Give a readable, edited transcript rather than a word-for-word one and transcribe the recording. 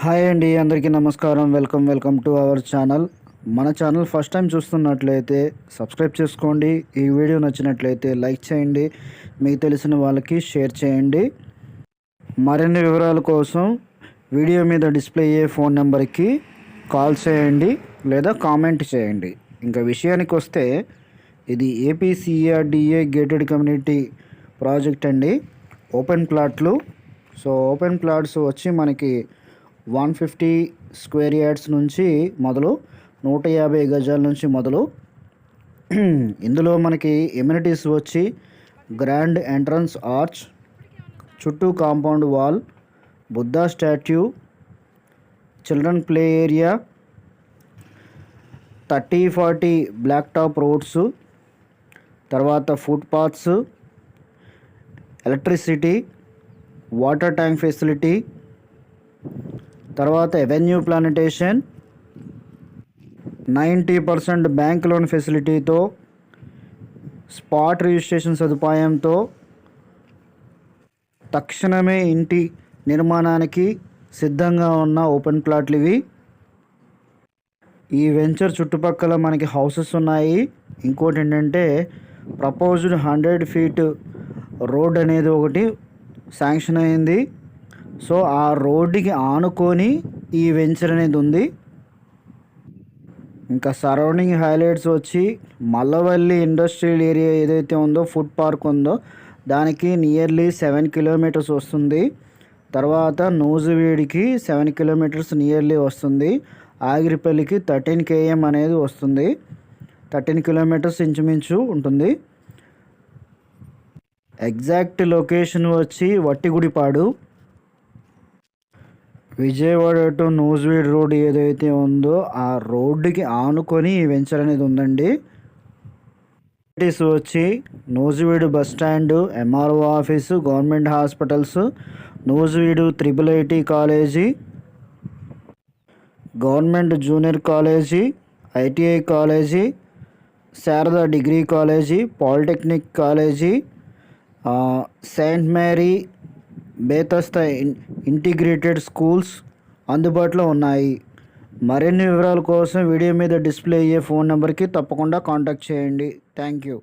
Hi అండి, అందరికీ నమస్కారం. Welcome to our channel. మన ఛానల్ ఫస్ట్ టైం చూస్తున్నట్లయితే సబ్స్క్రైబ్ చేసుకోండి. ఈ వీడియో నచ్చినట్లయితే లైక్ చేయండి, మీకు తెలిసిన వాళ్ళకి షేర్ చేయండి. మరిన్ని వివరాల కోసం వీడియో మీద డిస్ప్లే అయ్యే ఫోన్ నెంబర్కి కాల్ చేయండి లేదా కామెంట్ చేయండి. ఇంకా విషయానికి వస్తే ఇది ఏపీసీఆర్డీఏ గేటెడ్ కమ్యూనిటీ ప్రాజెక్ట్ అండి. ఓపెన్ ప్లాట్లు. సో ఓపెన్ ప్లాట్స్ వచ్చి మనకి 150 స్క్వేర్ యార్డ్స్ నుంచి మొదలు 150 గజాల నుంచి మొదలు. ఇందులో మనకి ఎమ్యూనిటీస్ వచ్చి గ్రాండ్ ఎంట్రన్స్ ఆర్చ్, చుట్టూ compound wall, Buddha statue, children play area, 30-40 black top roads, తర్వాత footpaths, electricity, water tank facility, తర్వాత ఎవెన్యూ ప్లానిటేషన్, 90% బ్యాంక్ లోన్ ఫెసిలిటీతో, స్పాట్ రిజిస్ట్రేషన్ సదుపాయంతో తక్షణమే ఇంటి నిర్మాణానికి సిద్ధంగా ఉన్న ఓపెన్ ప్లాట్లు ఇవి. ఈ వెంచర్ చుట్టుపక్కల మనకి హౌసెస్ ఉన్నాయి. ఇంకోటి ఏంటంటే ప్రపోజ్డ్ 100 ఫీట్ రోడ్ అనేది ఒకటి శాంక్షన్ అయింది. సో ఆ రోడ్డుకి ఆనుకొని ఈ వెంచర్ అనేది ఉంది. ఇంకా సరౌండింగ్ హైలైట్స్ వచ్చి మల్లవల్లి ఇండస్ట్రియల్ ఏరియా ఏదైతే ఉందో, ఫుడ్ పార్క్ ఉందో దానికి నియర్లీ 7 కిలోమీటర్స్ వస్తుంది. తర్వాత నూజివీడికి 7 కిలోమీటర్స్ నియర్లీ వస్తుంది. ఆగిరిపల్లికి 13 km అనేది వస్తుంది. 13 కిలోమీటర్స్ ఇంచుమించు ఉంటుంది. ఎగ్జాక్ట్ లొకేషన్ వచ్చి వట్టిగుడిపాడు. విజయవాడ టు నూజివీడ్ రోడ్ ఏదైతే ఉందో ఆ రోడ్డుకి ఆనుకొని ఈ వెంచర్ అనేది ఉందండి. వచ్చి Nuzvid bus stand, MRO office, government hospitals, Nuzvid IIIT college, government junior college, ITI college, Sharada degree college, polytechnic college, Saint Mary Bethesda integrated schools అందుబాటులో ఉన్నాయి. మరిన్ని వివరాల కోసం వీడియో మీద డిస్ప్లే అయ్యే ఫోన్ నెంబర్కి తప్పకుండా కాంటాక్ట్ చేయండి. Thank you.